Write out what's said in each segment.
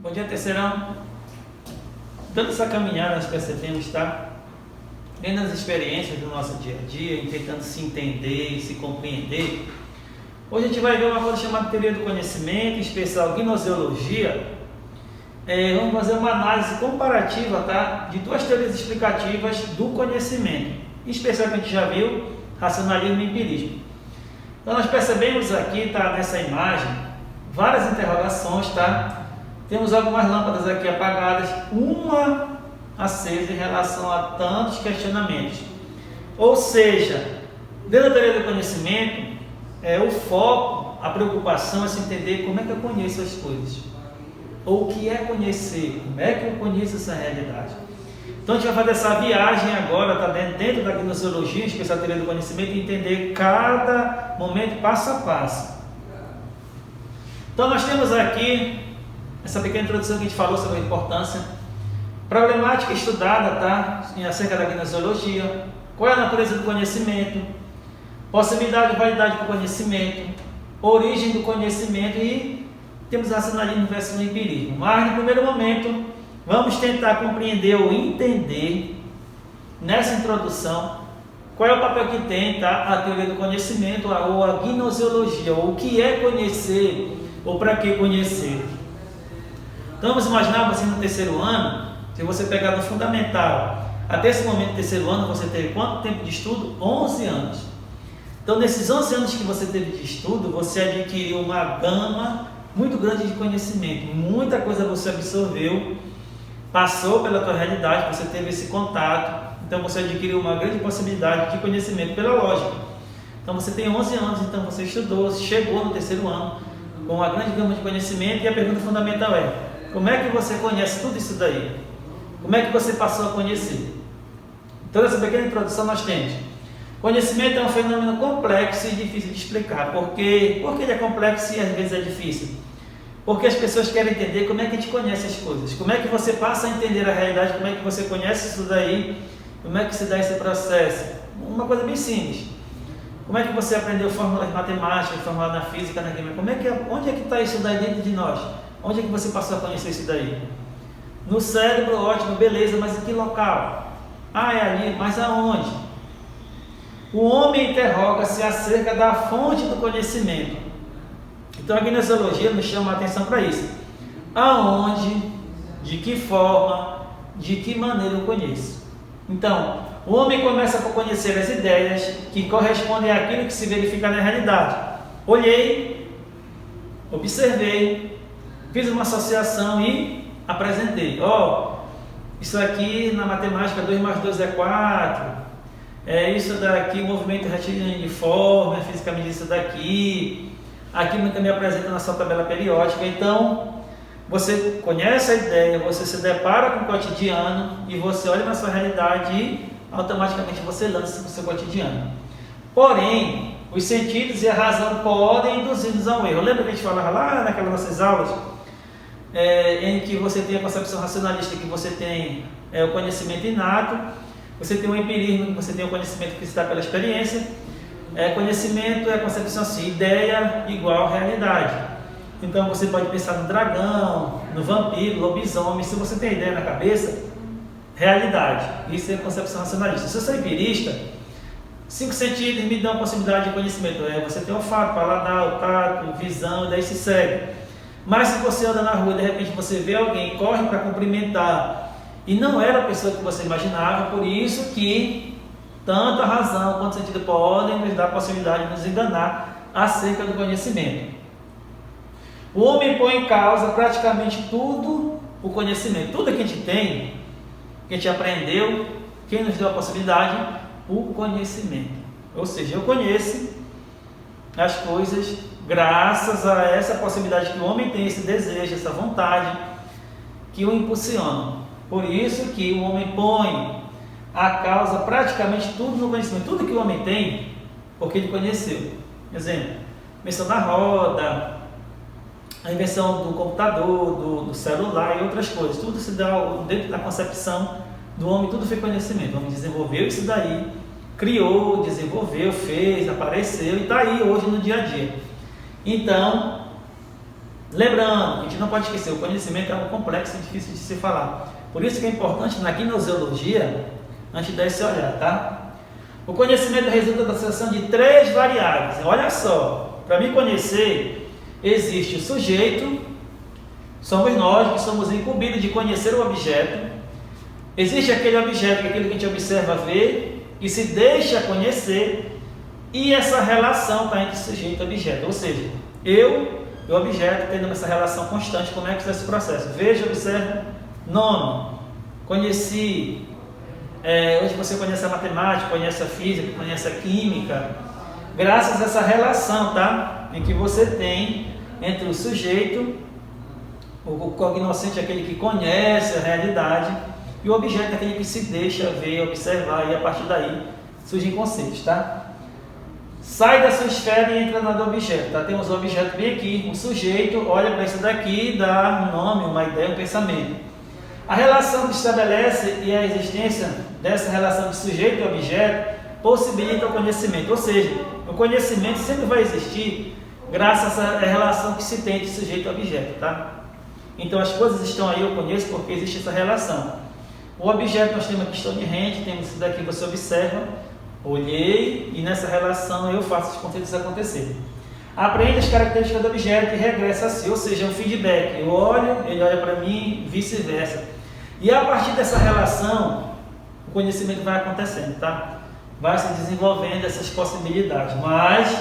Bom dia, terceirão. Dando essa caminhada, nós percebemos, tá? Vendo as experiências do nosso dia a dia, tentando se entender, se compreender. Hoje a gente vai ver uma coisa chamada teoria do conhecimento, em especial gnoseologia. Vamos fazer uma análise comparativa, tá? De duas teorias explicativas do conhecimento. Em especial que a gente já viu, racionalismo e empirismo. Então nós percebemos aqui, tá? Nessa imagem, várias interrogações, tá? Temos algumas lâmpadas aqui apagadas, uma acesa em relação a tantos questionamentos. Ou seja, dentro da teoria do conhecimento, o foco, a preocupação é se entender como é que eu conheço as coisas. Ou o que é conhecer, como é que eu conheço essa realidade. Então a gente vai fazer essa viagem agora, tá? Dentro da gnoseologia, em especial a teoria do conhecimento, e entender cada momento passo a passo. Então nós temos aqui essa pequena introdução que a gente falou sobre a importância, problemática estudada, tá? Acerca da gnoseologia, qual é a natureza do conhecimento, possibilidade e validade do conhecimento, origem do conhecimento e temos racionalismo versus empirismo. Mas no primeiro momento, vamos tentar compreender ou entender nessa introdução qual é o papel que tem, tá? A teoria do conhecimento ou a gnoseologia, ou o que é conhecer ou para que conhecer. Então vamos imaginar você no terceiro ano, se você pegar no fundamental, até esse momento do terceiro ano, você teve quanto tempo de estudo? 11 anos. Então nesses 11 anos que você teve de estudo, você adquiriu uma gama muito grande de conhecimento, muita coisa você absorveu, passou pela tua realidade, você teve esse contato, então você adquiriu uma grande possibilidade de conhecimento pela lógica. Então você tem 11 anos, então você estudou, chegou no terceiro ano com uma grande gama de conhecimento e a pergunta fundamental é: como é que você conhece tudo isso daí? Como é que você passou a conhecer? Então nessa pequena introdução nós temos: conhecimento é um fenômeno complexo e difícil de explicar. Por que ele é complexo e às vezes é difícil? Porque as pessoas querem entender como é que a gente conhece as coisas. Como é que você passa a entender a realidade, como é que você conhece isso daí, como é que se dá esse processo. Uma coisa bem simples. Como é que você aprendeu fórmulas matemáticas, fórmulas na física, na química? Onde é que está isso daí dentro de nós? Onde é que você passou a conhecer isso daí? No cérebro, ótimo, beleza, mas em que local? Ah, é ali, mas aonde? O homem interroga-se acerca da fonte do conhecimento. Então a gnoseologia nos chama a atenção para isso. Aonde, de que forma, de que maneira eu conheço? Então, o homem começa por conhecer as ideias que correspondem àquilo que se verifica na realidade. Olhei, observei, fiz uma associação e apresentei. Isso aqui na matemática 2 mais 2 é 4. Isso daqui, movimento retilíneo, a física me diz isso daqui. A química me apresenta na sua tabela periódica. Então, você conhece a ideia, você se depara com o cotidiano e você olha na sua realidade e automaticamente você lança no seu cotidiano. Porém, os sentidos e a razão podem induzir-nos ao erro. Lembra que a gente falava lá naquelas nossas aulas, em que você tem a concepção racionalista, que você tem o conhecimento inato, você tem o empirismo, que você tem o conhecimento que se dá pela experiência. Conhecimento é a concepção assim, ideia igual realidade. Então você pode pensar no dragão, no vampiro, lobisomem. Se você tem ideia na cabeça, realidade. Isso é a concepção racionalista. Se eu sou empirista, 5 sentidos me dão a possibilidade de conhecimento. Você tem olfato, paladar, o tato, visão, daí se segue. Mas se você anda na rua e de repente você vê alguém, corre para cumprimentar e não era a pessoa que você imaginava, por isso que tanto a razão quanto o sentido podem nos dar a possibilidade de nos enganar acerca do conhecimento. O homem põe em causa praticamente tudo o conhecimento. Tudo que a gente tem, que a gente aprendeu, quem nos deu a possibilidade? O conhecimento. Ou seja, eu conheço as coisas graças a essa possibilidade que o homem tem, esse desejo, essa vontade que o impulsiona. Por isso que o homem põe a causa praticamente tudo no conhecimento. Tudo que o homem tem, porque ele conheceu. Exemplo, a invenção da roda, a invenção do computador, do celular e outras coisas. Tudo se dá dentro da concepção do homem, tudo foi conhecimento. O homem desenvolveu isso daí, criou, desenvolveu, fez, apareceu e está aí hoje no dia a dia. Então, Lembrando, a gente não pode esquecer, o conhecimento é algo complexo e difícil de se falar. Por isso que é importante na gnoseologia, antes de dar esse olhar, tá? O conhecimento resulta da associação de 3 variáveis. Olha só, para me conhecer, existe o sujeito, somos nós que somos incumbidos de conhecer o objeto. Existe aquele objeto, que é aquilo que a gente observa, vê, que se deixa conhecer, e essa relação está entre sujeito e objeto. Ou seja, eu e o objeto tendo essa relação constante. Como é que está esse processo? Veja, observa, nome, conheci. Hoje você conhece a matemática, conhece a física, conhece a química, graças a essa relação, tá? Em que você tem entre o sujeito, o cognoscente, aquele que conhece a realidade, e o objeto, aquele que se deixa ver, observar, e a partir daí surgem conceitos, tá? Sai da sua esfera e entra na do objeto, tá? Temos o objeto bem aqui, o sujeito olha para isso daqui, dá um nome, uma ideia, um pensamento. A relação que estabelece e a existência dessa relação de sujeito e objeto possibilita o conhecimento, ou seja, o conhecimento sempre vai existir graças à relação que se tem de sujeito e objeto, tá? Então as coisas estão aí, eu conheço porque existe essa relação. O objeto nós temos a questão de rende, temos isso daqui, você observa, olhei e nessa relação eu faço os conceitos acontecerem. Aprende as características do objeto e regressa a si, ou seja, é um feedback. Eu olho, ele olha para mim, vice-versa. E a partir dessa relação, o conhecimento vai acontecendo, tá? Vai se desenvolvendo essas possibilidades. Mas,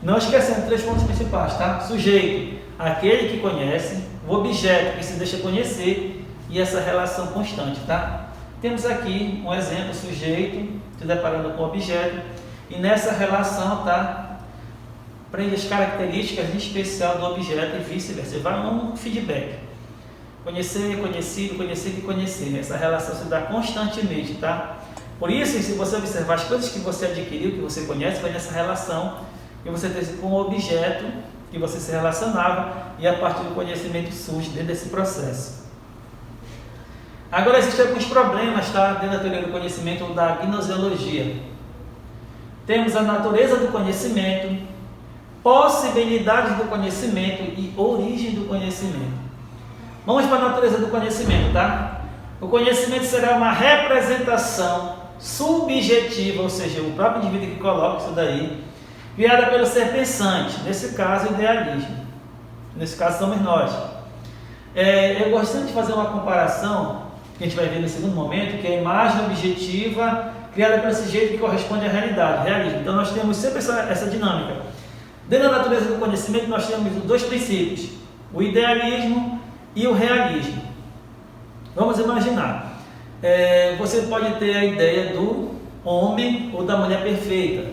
não esquecendo 3 pontos principais, tá? Sujeito, aquele que conhece, o objeto que se deixa conhecer e essa relação constante, tá? Temos aqui um exemplo, sujeito se deparando com o objeto e nessa relação, tá? Aprende as características em especial do objeto e vice-versa. Vai um feedback. Conhecer, conhecido, conhecido e conhecer. Essa relação se dá constantemente, tá? Por isso, se você observar as coisas que você adquiriu, que você conhece, vai nessa relação que você teve com o objeto que você se relacionava e a partir do conhecimento surge dentro desse processo. Agora existem alguns problemas, tá? Dentro da teoria do conhecimento ou da gnoseologia. Temos a natureza do conhecimento, possibilidades do conhecimento e origem do conhecimento. Vamos para a natureza do conhecimento, tá? O conhecimento será uma representação subjetiva, ou seja, o próprio indivíduo que coloca isso daí, criada pelo ser pensante, nesse caso, o idealismo. Nesse caso, somos nós. Eu gosto de fazer uma comparação, que a gente vai ver no segundo momento, que é a imagem objetiva criada pelo sujeito que corresponde à realidade, realismo. Então, nós temos sempre essa dinâmica. Dentro da natureza do conhecimento, nós temos 2 princípios, o idealismo e o realismo. Vamos imaginar, você pode ter a ideia do homem ou da mulher perfeita,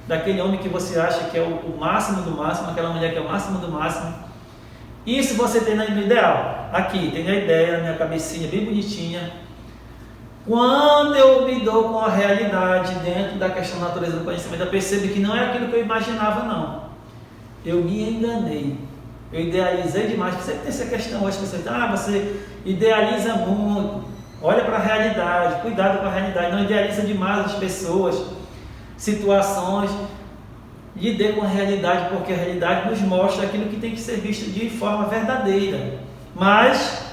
daquele homem que você acha que é o máximo do máximo, aquela mulher que é o máximo do máximo. Isso você tem no ideal. Aqui, tem a ideia na minha cabecinha bem bonitinha. Quando eu me dou com a realidade dentro da questão da natureza do conhecimento, eu percebo que não é aquilo que eu imaginava, não. Eu me enganei. Eu idealizei demais. Sempre tem essa questão hoje, você idealiza muito. Olha para a realidade, cuidado com a realidade. Não idealiza demais as pessoas, situações. Lide com a realidade, porque a realidade nos mostra aquilo que tem que ser visto de forma verdadeira. Mas,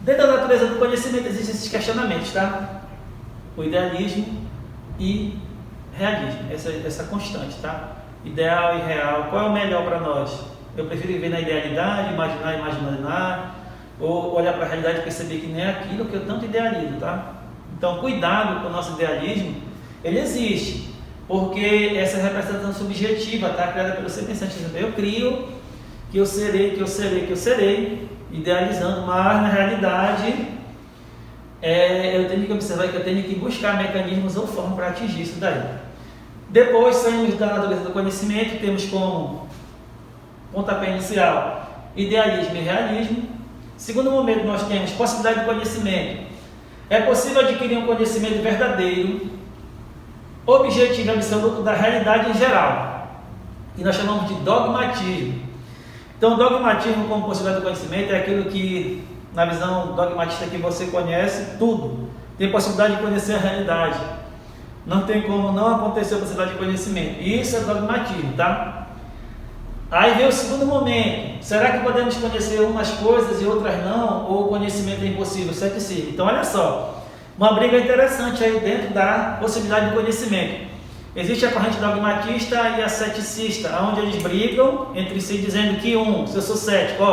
dentro da natureza do conhecimento, existem esses questionamentos, tá? O idealismo e realismo, essa constante, tá? Ideal e real, qual é o melhor para nós? Eu prefiro viver na idealidade, imaginar, ou olhar para a realidade e perceber que não é aquilo que eu tanto idealizo, tá? Então, cuidado com o nosso idealismo, ele existe, porque essa representação subjetiva, tá? Criada pelo ser pensante. Eu crio que eu serei, idealizando, mas na realidade eu tenho que observar que eu tenho que buscar mecanismos ou formas para atingir isso daí. Depois saímos da natureza do conhecimento, temos como pontapé inicial idealismo e realismo. Segundo momento, nós temos possibilidade de conhecimento. É possível adquirir um conhecimento verdadeiro, objetivo e absoluto da realidade em geral, que nós chamamos de dogmatismo. Então, dogmatismo como possibilidade de conhecimento é aquilo que, na visão dogmatista, que você conhece tudo, tem possibilidade de conhecer a realidade, não tem como não acontecer a possibilidade de conhecimento. Isso é dogmatismo, tá? Aí vem o segundo momento. Será que podemos conhecer umas coisas e outras não? Ou o conhecimento é impossível? Ceticismo. Então, olha só. Uma briga interessante aí dentro da possibilidade de conhecimento. Existe a corrente dogmatista e a ceticista, onde eles brigam entre si dizendo que se eu sou cético,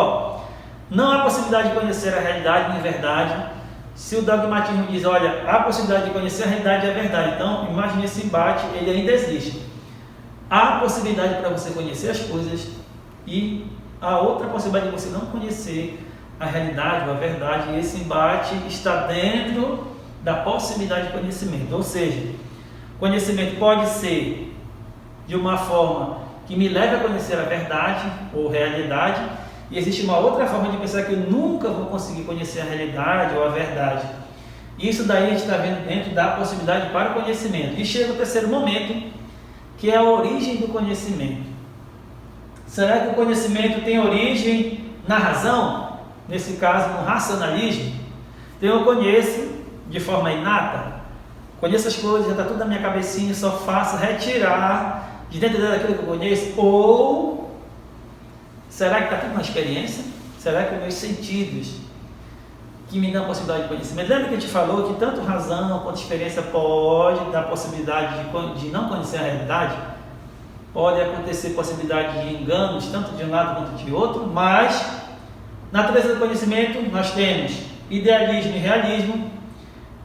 não há possibilidade de conhecer a realidade nem verdade. Se o dogmatismo diz, olha, há possibilidade de conhecer a realidade e a verdade, então imagine esse embate, ele ainda existe. Há possibilidade para você conhecer as coisas e há outra possibilidade de você não conhecer a realidade ou a verdade, e esse embate está dentro da possibilidade de conhecimento. Ou seja, conhecimento pode ser de uma forma que me leve a conhecer a verdade ou realidade, e existe uma outra forma de pensar que eu nunca vou conseguir conhecer a realidade ou a verdade. Isso daí a gente está vendo dentro da possibilidade para o conhecimento. E chega o terceiro momento, que é a origem do conhecimento. Será que o conhecimento tem origem na razão? Nesse caso, no racionalismo? Então eu conheço de forma inata, conheço as coisas, já está tudo na minha cabecinha, só faço retirar de dentro daquilo que eu conheço, ou será que está tudo na experiência? Será que os meus sentidos que me dão a possibilidade de conhecimento? Lembra que a gente falou que tanto razão quanto experiência pode dar possibilidade de não conhecer a realidade? Pode acontecer possibilidade de enganos, tanto de um lado quanto de outro, mas na natureza do conhecimento nós temos idealismo e realismo.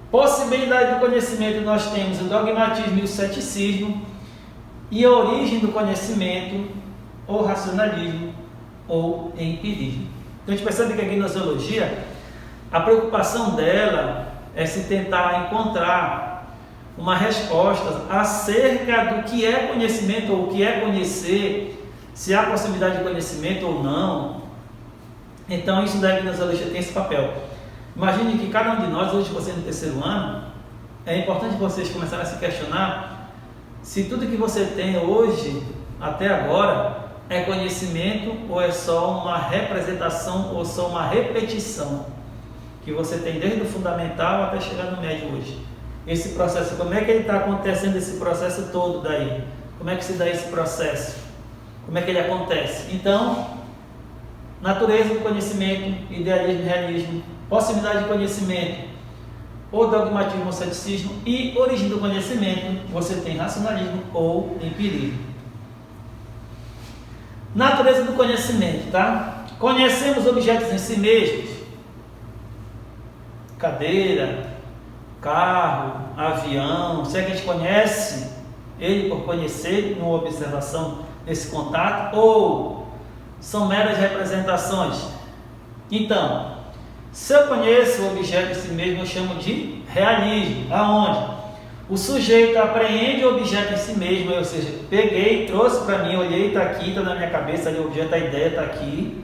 Possibilidade do conhecimento nós temos o dogmatismo e o ceticismo. E a origem do conhecimento, ou racionalismo, ou empirismo. Então a gente percebe que a gnoseologia, a preocupação dela é se tentar encontrar uma resposta acerca do que é conhecimento ou o que é conhecer, se há possibilidade de conhecimento ou não. Então isso da gnoseologia tem esse papel. Imagine que cada um de nós, hoje você no terceiro ano, é importante vocês começarem a se questionar se tudo que você tem hoje, até agora, é conhecimento ou é só uma representação ou só uma repetição que você tem desde o fundamental até chegar no médio hoje. Esse processo, como é que ele está acontecendo, esse processo todo daí? Como é que se dá esse processo? Como é que ele acontece? Então, natureza do conhecimento, idealismo e realismo, possibilidade de conhecimento, ou dogmatismo ou ceticismo, e origem do conhecimento, você tem racionalismo ou empirismo. Natureza do conhecimento, tá? Conhecemos objetos em si mesmos, cadeira, carro, avião, se é que a gente conhece ele por conhecer, numa observação, nesse contato, ou são meras representações? Então, se eu conheço o objeto em si mesmo, eu chamo de realismo, aonde o sujeito apreende o objeto em si mesmo, ou seja, peguei, trouxe para mim, olhei, está aqui, está na minha cabeça, ali o objeto, a ideia está aqui.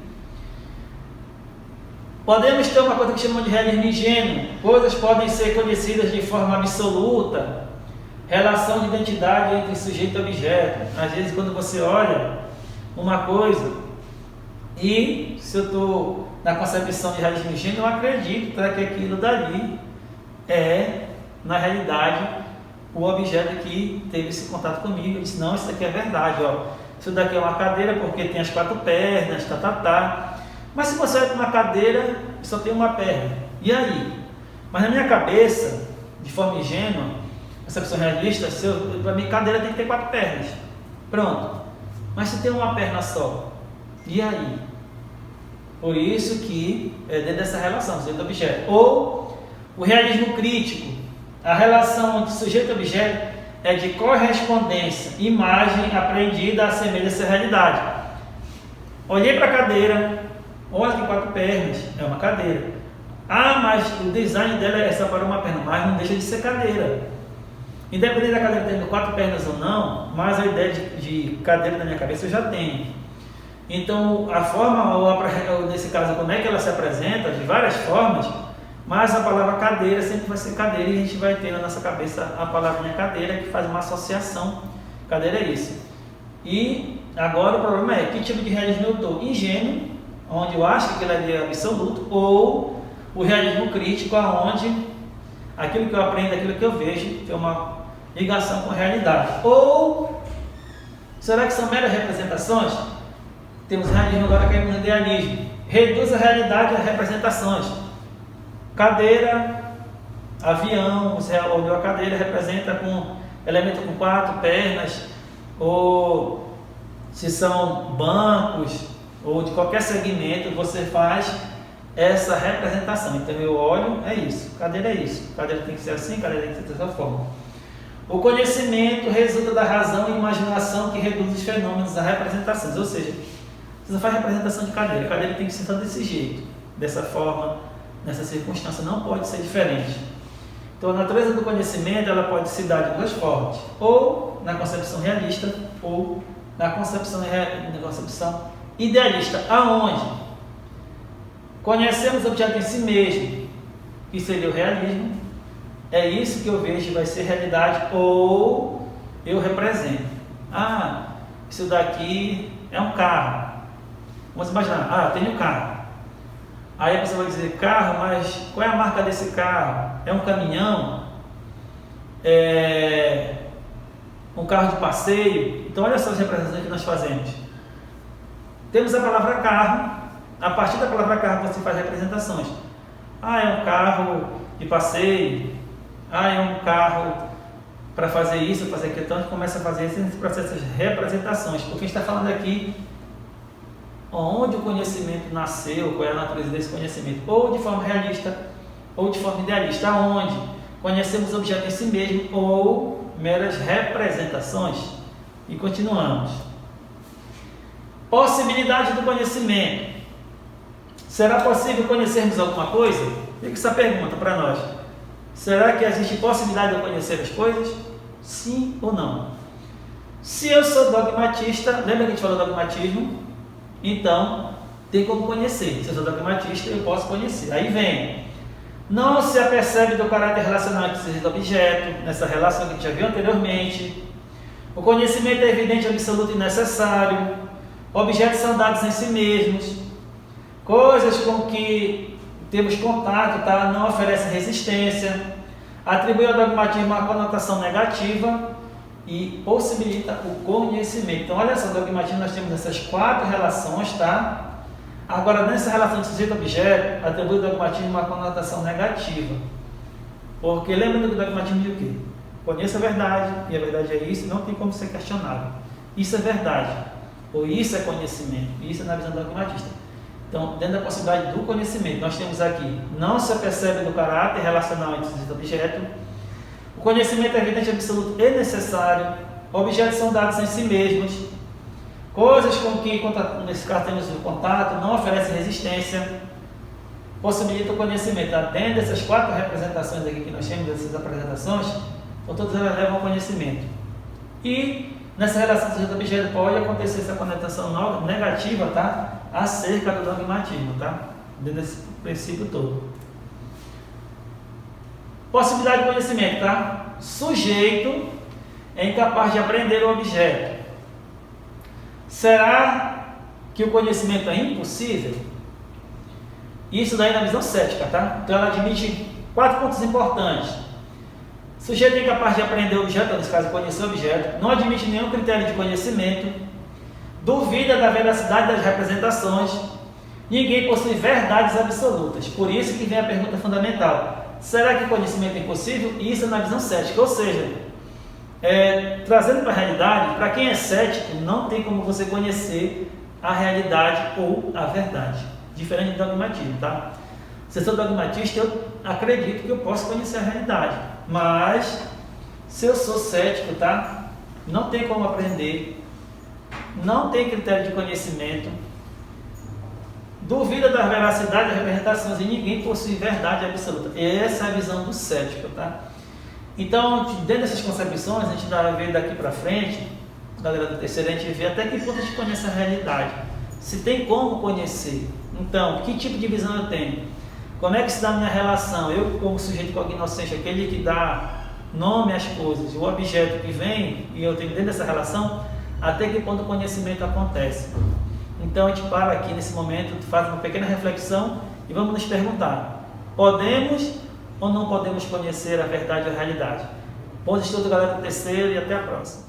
Podemos ter uma coisa que chamamos de realismo ingênuo, coisas podem ser conhecidas de forma absoluta, relação de identidade entre sujeito e objeto. Às vezes quando você olha uma coisa, e se eu estou na concepção de realismo ingênuo, eu acredito que aquilo dali é, na realidade, o objeto que teve esse contato comigo. Eu disse, não, isso daqui é verdade, isso daqui é uma cadeira porque tem as 4 pernas, Mas se você olha para uma cadeira, só tem uma perna, e aí? Mas na minha cabeça, de forma ingênua, concepção realista, para mim cadeira tem que ter 4 pernas, pronto. Mas se tem uma perna só, e aí? Por isso que é dentro dessa relação, sujeito-objeto. Ou o realismo crítico, a relação entre sujeito e objeto é de correspondência, imagem apreendida assemelha-se à realidade. Olhei para a cadeira, olha que 4 pernas, é uma cadeira. Ah, mas o design dela é só para uma perna, mas não deixa de ser cadeira. Independente da cadeira tendo 4 pernas ou não, mas a ideia de cadeira na minha cabeça eu já tenho. Então, a forma, ou nesse caso, como é que ela se apresenta, de várias formas, mas a palavra cadeira sempre vai ser cadeira, e a gente vai ter na nossa cabeça a palavrinha cadeira, que faz uma associação. Cadeira é isso. E agora o problema é, que tipo de realismo eu estou? Ingênuo, onde eu acho que aquilo é absoluto, ou o realismo crítico, onde aquilo que eu aprendo, aquilo que eu vejo, tem uma ligação com a realidade. Ou, será que são meras representações? temos realismo, agora caímos no idealismo. Reduz a realidade a representações. Cadeira, avião, você olhou a cadeira, representa com elemento com 4 pernas, ou se são bancos, ou de qualquer segmento, você faz essa representação. Então eu olho, é isso, cadeira é isso, cadeira tem que ser assim, cadeira tem que ser dessa forma. O conhecimento resulta da razão e imaginação que reduz os fenômenos a representações, ou seja, você não faz representação de cadeira, a cadeira tem que ser desse jeito, dessa forma, nessa circunstância, não pode ser diferente. Então a natureza do conhecimento ela pode se dar de duas formas, ou na concepção realista, ou na concepção idealista, aonde conhecemos o objeto em si mesmo, que seria o realismo, é isso que eu vejo vai ser realidade, ou eu represento. Ah, isso daqui é um carro. Vamos imaginar, tenho um carro. Aí a pessoa vai dizer, carro, mas qual é a marca desse carro? É um caminhão? É um carro de passeio? Então olha só as representações que nós fazemos. Temos a palavra carro, a partir da palavra carro você faz representações. É um carro de passeio, é um carro para fazer isso, fazer aquilo, então a gente começa a fazer esse processo de representações, porque a gente está falando aqui onde o conhecimento nasceu, qual é a natureza desse conhecimento, ou de forma realista, ou de forma idealista, aonde conhecemos o objeto em si mesmo, ou meras representações, e continuamos. Possibilidade do conhecimento. Será possível conhecermos alguma coisa? Fica essa pergunta para nós. Será que existe possibilidade de eu conhecer as coisas? Sim ou não? Se eu sou dogmatista, lembra que a gente falou dogmatismo? Então, tem como conhecer. Se eu sou dogmatista, eu posso conhecer. Aí vem. Não se apercebe do caráter relacional entre sujeito e objeto, nessa relação que a gente já viu anteriormente. O conhecimento é evidente, absoluto e necessário. Objetos são dados em si mesmos. Coisas com que temos contato, não oferecem resistência. Atribui ao dogmatismo uma conotação negativa e possibilita o conhecimento. Então, olha só, dogmatismo nós temos essas 4 relações, Agora, nessa relação de sujeito-objeto, atribui ao dogmatismo uma conotação negativa. Porque lembra do dogmatismo de o quê? Conheça a verdade, e a verdade é isso, não tem como ser questionável. Isso é verdade, ou isso é conhecimento, isso é na visão dogmatista. Então, dentro da possibilidade do conhecimento, nós temos aqui, não se apercebe do caráter relacional entre sujeito e objeto. O conhecimento é evidente, absoluto e necessário. Objetos são dados em si mesmos. Coisas com que, nesse caso, temos o contato, não oferecem resistência. Possibilita o conhecimento. Dentro dessas 4 representações aqui que nós temos, dessas apresentações, então todas elas levam ao conhecimento. E nessa relação sujeito-objeto pode acontecer essa conotação negativa, acerca do dogmatismo, dentro desse princípio todo. Possibilidade de conhecimento, Sujeito é incapaz de aprender o objeto. Será que o conhecimento é impossível? Isso daí na visão cética, Então ela admite 4 pontos importantes. Sujeito é incapaz de aprender o objeto, nesse caso conhecer o objeto, não admite nenhum critério de conhecimento, duvida da veracidade das representações, ninguém possui verdades absolutas. Por isso que vem a pergunta fundamental. Será que o conhecimento é impossível? Isso é na visão cética, ou seja, trazendo para a realidade, para quem é cético, não tem como você conhecer a realidade ou a verdade, diferente do dogmatismo, Se eu sou dogmatista, eu acredito que eu posso conhecer a realidade, mas se eu sou cético, não tem como aprender, não tem critério de conhecimento, duvida da veracidade das representações e ninguém possui verdade absoluta. Essa é a visão do cético, Então, dentro dessas concepções, a gente vai ver daqui para frente, galera do terceiro, a gente vê até que ponto a gente conhece a realidade. Se tem como conhecer. Então, que tipo de visão eu tenho? Como é que se dá a minha relação? Eu, como sujeito cognoscente, aquele que dá nome às coisas, o objeto que vem, e eu tenho dentro dessa relação, até que ponto o conhecimento acontece. Então a gente para aqui nesse momento, faz uma pequena reflexão e vamos nos perguntar: podemos ou não podemos conhecer a verdade e a realidade? Bom estudo, galera do terceiro, e até a próxima.